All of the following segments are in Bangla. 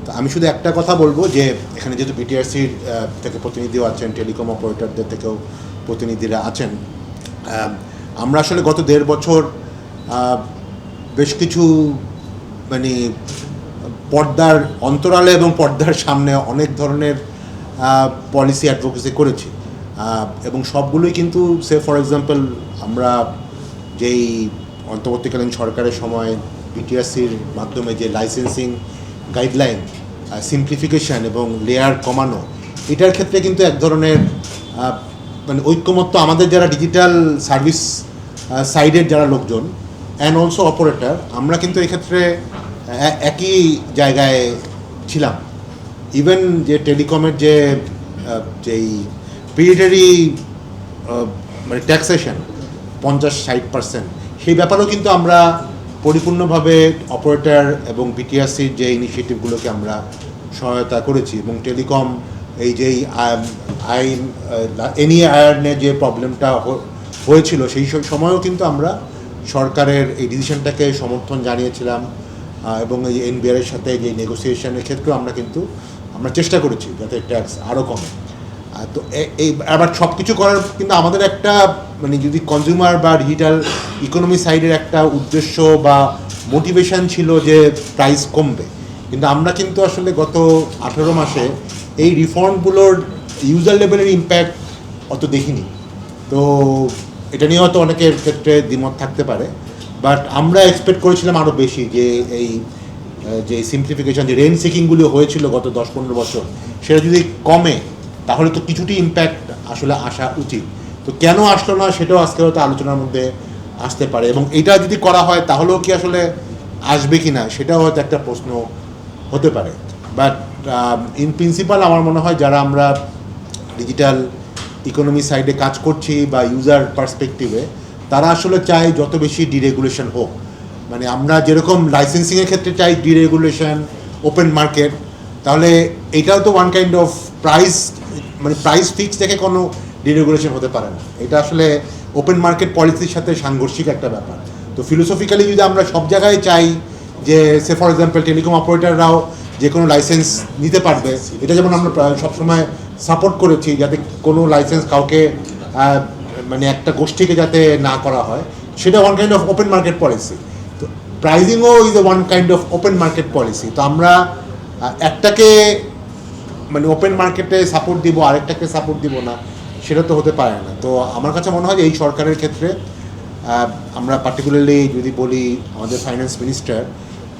তো আমি শুধু একটা কথা বলবো যে এখানে যেহেতু বিটিআরসির থেকে প্রতিনিধিও আছেন, টেলিকম অপারেটরদের থেকেও প্রতিনিধিরা আছেন, আমরা আসলে গত 1.5 বছর বেশ কিছু মানে পর্দার অন্তরালে এবং পর্দার সামনে অনেক ধরনের পলিসি অ্যাডভোকেসি করেছি, এবং সবগুলোই কিন্তু ফর এক্সাম্পল আমরা যেই অন্তর্বর্তীকালীন সরকারের সময় বিটিআরসির মাধ্যমে যে লাইসেন্সিং গাইডলাইন সিম্পলিফিকেশান এবং লেয়ার কমানো, এটার ক্ষেত্রে কিন্তু এক ধরনের মানে ঐক্যমত্য আমাদের যারা ডিজিটাল সার্ভিস সাইডের যারা লোকজন অ্যান্ড অলসো অপারেটর, আমরা কিন্তু এক্ষেত্রে একই জায়গায় ছিলাম। ইভেন যে টেলিকমের যেই পিরিয়ডারি মানে ট্যাক্সেশন 50-60%, সেই ব্যাপারেও কিন্তু আমরা পরিপূর্ণভাবে অপারেটর এবং বিটিআরসির যে ইনিশিয়েটিভগুলোকে আমরা সহায়তা করেছি। এবং টেলিকম এই যেই এনইআইআর যে প্রবলেমটা হয়েছিল সেই সময়ও কিন্তু আমরা সরকারের এই ডিসিশনটাকে সমর্থন জানিয়েছিলাম, এবং এই এনবিআরের সাথে যে নেগোসিয়েশনের ক্ষেত্রেও আমরা চেষ্টা করেছি যাতে ট্যাক্স আরও কমে। তো এই আবার সব কিছু করার কিন্তু আমাদের একটা মানে যদি কনজিউমার বা ডিজিটাল ইকোনমি সাইডের একটা উদ্দেশ্য বা মোটিভেশন ছিল যে প্রাইস কমবে, কিন্তু আমরা কিন্তু আসলে গত 18 মাসে এই রিফর্মগুলোর ইউজার লেভেলের ইম্প্যাক্ট অত দেখিনি। তো এটা নিয়ে হয়তো অনেকের ক্ষেত্রে দ্বিমত থাকতে পারে, বাট আমরা এক্সপেক্ট করেছিলাম আরও বেশি যে এই যে সিম্পলিফিকেশান যে রেন্ট সিকিংগুলো হয়েছিল গত 10-15 বছর, সেটা যদি কমে তাহলে তো কিছুটি ইম্প্যাক্ট আসলে আসা উচিত। তো কেন আসলো না সেটাও আজকে হয়তো আলোচনার মধ্যে আসতে পারে, এবং এটা যদি করা হয় তাহলেও কি আসলে আসবে কি না সেটাও হয়তো একটা প্রশ্ন হতে পারে। বাট ইন প্রিন্সিপাল আমার মনে হয় যারা আমরা ডিজিটাল ইকোনমি সাইডে কাজ করছি বা ইউজার পার্সপেক্টিভে, তারা আসলে চায় যত বেশি ডিরেগুলেশন হোক। মানে আমরা যেরকম লাইসেন্সিংয়ের ক্ষেত্রে চাই ডিরেগুলেশন, ওপেন মার্কেট, তাহলে এটাও তো one kind of price fix থেকে কোনো ডিরেগুলেশন হতে পারে না। এটা আসলে ওপেন মার্কেট পলিসির সাথে সাংঘর্ষিক একটা ব্যাপার। তো ফিলোসফিক্যালি যদি আমরা সব জায়গায় চাই যে ফর এক্সাম্পল টেলিকম অপারেটররাও যে কোনো লাইসেন্স নিতে পারবে, এটা যেমন আমরা সবসময় সাপোর্ট করেছি যাতে কোনো লাইসেন্স কাউকে মানে একটা গোষ্ঠীকে যাতে না করা হয়, সেটা one kind of open market policy. তো প্রাইজিংও is a one kind of open market policy. তো আমরা একটাকে মানে ওপেন মার্কেটে সাপোর্ট দিব, আরেকটাকে সাপোর্ট দিব না, সেটা তো হতে পারে না। তো আমার কাছে মনে হয় যে এই সরকারের ক্ষেত্রে আমরা পার্টিকুলারলি যদি বলি আমাদের finance minister,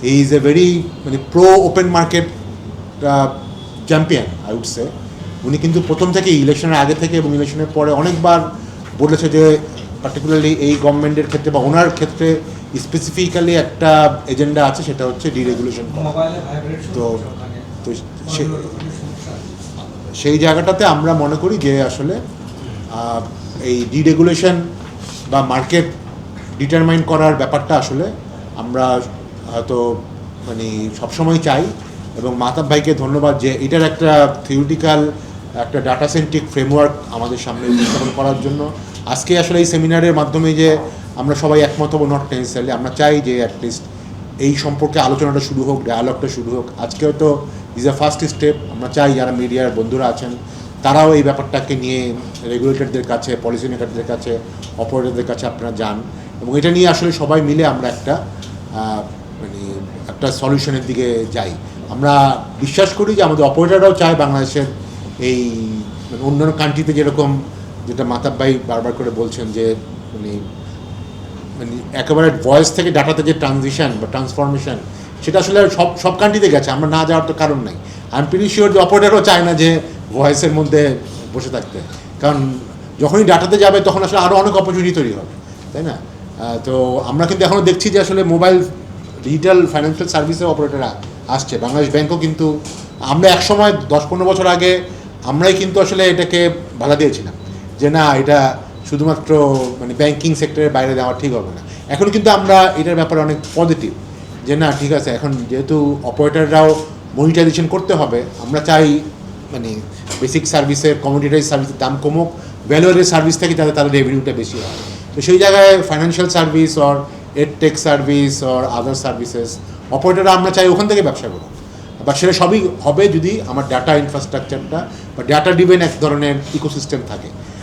he is a very মানে pro open market champion I would say. উনি কিন্তু প্রথম থেকে ইলেকশনের আগে থেকে এবং ইলেকশনের পরে অনেকবার বলেছে যে পার্টিকুলারলি এই গভর্নমেন্টের ক্ষেত্রে বা ওনার ক্ষেত্রে স্পেসিফিক্যালি একটা এজেন্ডা আছে, সেটা হচ্ছে ডিরেগুলেশন করা। তো সেই জায়গাটাতে আমরা মনে করি যে আসলে এই ডিরেগুলেশন বা মার্কেট ডিটারমাইন করার ব্যাপারটা আসলে আমরা হয়তো মানে সবসময় চাই। এবং মাহতাব ভাইকে ধন্যবাদ যে এটার একটা থিওরিটিক্যাল একটা ডাটা সেন্ট্রিক ফ্রেমওয়ার্ক আমাদের সামনে উপস্থাপন করার জন্য। আজকে আসলে এই সেমিনারের মাধ্যমে যে আমরা সবাই একমত হবো নট নেসেসারিলি, আমরা চাই যে অ্যাটলিস্ট এই সম্পর্কে আলোচনাটা শুরু হোক, ডায়ালগটা শুরু হোক। আজকেও তো ইজ আ ফার্স্ট স্টেপ। আমরা চাই যারা মিডিয়ার বন্ধুরা আছেন তারাও এই ব্যাপারটাকে নিয়ে রেগুলেটরদের কাছে, পলিসি মেকারদের কাছে, অপারেটরদের কাছে আপনারা যান, এবং এটা নিয়ে আসলে সবাই মিলে আমরা মানে একটা সলিউশনের দিকে যাই। আমরা বিশ্বাস করি যে আমাদের অপারেটররাও চায় বাংলাদেশের এই মানে অন্যান্য কান্ট্রিতে যেরকম, যেটা মাহতাব ভাই বারবার করে বলছেন যে মানে একেবারে ভয়েস থেকে ডাটাতে যে ট্রানজিশন বা ট্রান্সফরমেশন, সেটা আসলে সব কান্ট্রিতে গেছে, আমরা না যাওয়ার তো কারণ নাই। আই এম প্রিটি শিওর যে অপারেটরও চায় না যে ভয়েসের মধ্যে বসে থাকতে, কারণ যখনই ডাটাতে যাবে তখন আসলে আরও অনেক অপরচুনিটি তৈরি হবে, তাই না? তো আমরা কিন্তু এখনও দেখছি যে আসলে মোবাইল ডিজিটাল ফাইন্যান্সিয়াল সার্ভিসের অপারেটররা আসছে। বাংলাদেশ ব্যাংকও কিন্তু, আমরা একসময় 10-15 বছর আগে আমরাই কিন্তু আসলে এটাকে বাধা দিয়েছিলাম যে না, এটা শুধুমাত্র মানে ব্যাংকিং সেক্টরের বাইরে দেওয়া ঠিক হবে না। এখন কিন্তু আমরা এটার ব্যাপারে অনেক পজিটিভ যে না, ঠিক আছে, এখন যেহেতু অপারেটররাও মনিটাইজেশন করতে হবে, আমরা চাই মানে বেসিক সার্ভিসের, কমোডিটাইজ সার্ভিসের দাম কমুক, ভ্যালুয়ের সার্ভিস থেকে যাতে তাদের রেভিনিউটা বেশি হয়। তো সেই জায়গায় financial service or edtech service or other services অপারেটররা আমরা চাই ওখান থেকে ব্যবসা করুক। বা সেটা সবই হবে যদি আমার ডাটা ইনফ্রাস্ট্রাকচারটা বা ডাটা ডিভেন এক ধরনের ইকোসিস্টেম থাকে।